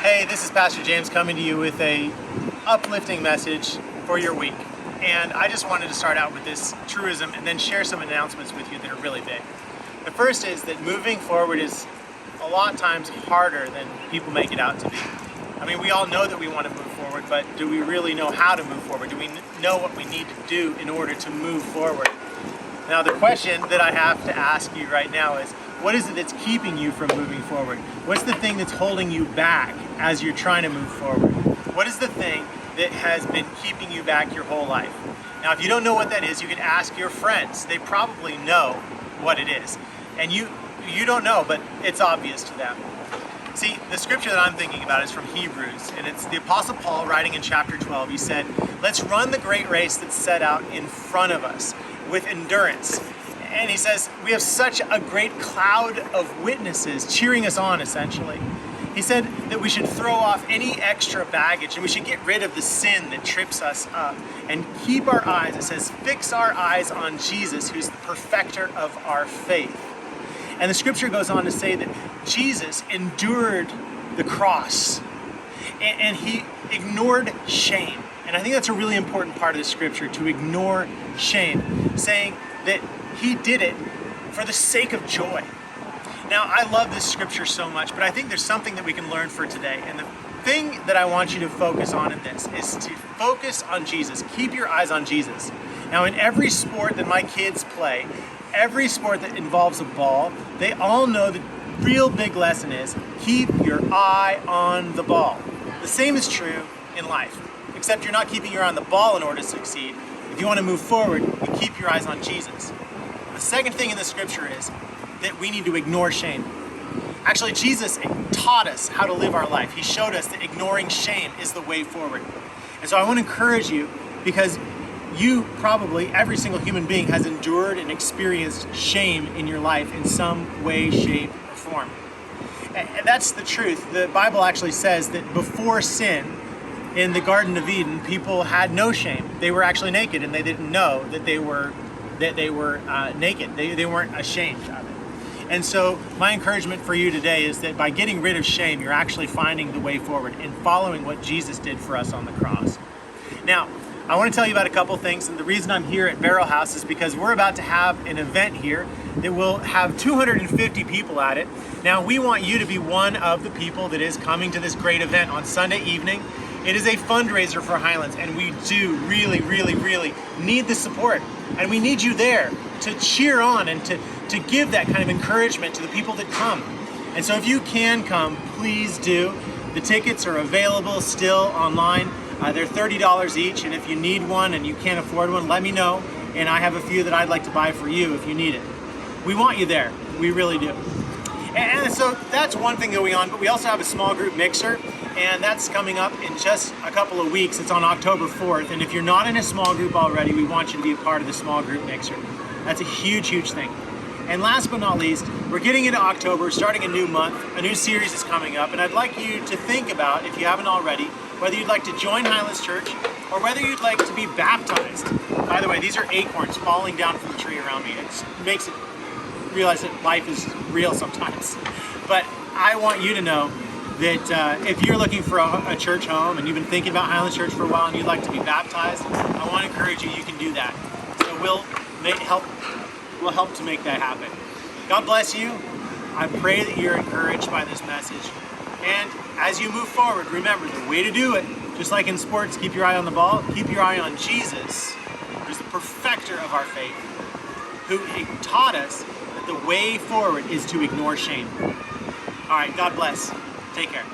Hey, this is Pastor James coming to you with a uplifting message for your week. And I just wanted to start out with this truism and then share some announcements with you that are really big. The first is that moving forward is a lot of times harder than people make it out to be. I mean, we all know that we want to move forward, but do we really know how to move forward? Do we know what we need to do in order to move forward? Now, the question that I have to ask you right now is, what is it that's keeping you from moving forward? What's the thing that's holding you back as you're trying to move forward? What is the thing that has been keeping you back your whole life? Now, if you don't know what that is, you can ask your friends. They probably know what it is. And you don't know, but it's obvious to them. See, the scripture that I'm thinking about is from Hebrews, and it's the Apostle Paul writing in chapter 12. He said, let's run the great race that's set out in front of us with endurance. And he says, we have such a great cloud of witnesses cheering us on, essentially. He said that we should throw off any extra baggage and we should get rid of the sin that trips us up and keep our eyes, it says, fix our eyes on Jesus, who's the perfecter of our faith. And the scripture goes on to say that Jesus endured the cross and he ignored shame. And I think that's a really important part of the scripture, to ignore shame, saying that he did it for the sake of joy. Now, I love this scripture so much, but I think there's something that we can learn for today. And the thing that I want you to focus on in this is to focus on Jesus. Keep your eyes on Jesus. Now, in every sport that my kids play, every sport that involves a ball, they all know the real big lesson is keep your eye on the ball. The same is true in life, except you're not keeping your eye on the ball in order to succeed. If you want to move forward, you keep your eyes on Jesus. The second thing in the scripture is that we need to ignore shame. Actually, Jesus taught us how to live our life. He showed us that ignoring shame is the way forward. And so I want to encourage you, because you probably, every single human being has endured and experienced shame in your life in some way, shape, or form. And that's the truth. The Bible actually says that before sin, in the Garden of Eden, people had no shame. They were actually naked, and they didn't know that they were naked. They weren't ashamed of it. And so my encouragement for you today is that by getting rid of shame, you're actually finding the way forward and following what Jesus did for us on the cross. Now, I want to tell you about a couple things, and the reason I'm here at Barrel House is because we're about to have an event here that will have 250 people at it. Now, we want you to be one of the people that is coming to this great event on Sunday evening. It is a fundraiser for Highlands, and we do really, really, really need the support. And we need you there to cheer on and to give that kind of encouragement to the people that come. And so if you can come, please do. The tickets are available still online. They're $30 each, and if you need one and you can't afford one, let me know. And I have a few that I'd like to buy for you if you need it. We want you there. We really do. And so that's one thing going on, but we also have a small group mixer, and that's coming up in just a couple of weeks. It's on October 4th, and if you're not in a small group already, we want you to be a part of the small group mixer. That's a huge, huge thing. And last but not least, we're getting into October, starting a new month. A new series is coming up, and I'd like you to think about, if you haven't already, whether you'd like to join Highlands Church or whether you'd like to be baptized. By the way, these are acorns falling down from the tree around me. It makes it realize that life is real sometimes. But I want you to know that if you're looking for a church home and you've been thinking about Highlands Church for a while and you'd like to be baptized, I want to encourage you, you can do that. So we'll help to make that happen. God bless you. I pray that you're encouraged by this message. And as you move forward, remember the way to do it, just like in sports, keep your eye on the ball, keep your eye on Jesus, who's the perfecter of our faith, who taught us that the way forward is to ignore shame. All right, God bless. Take care.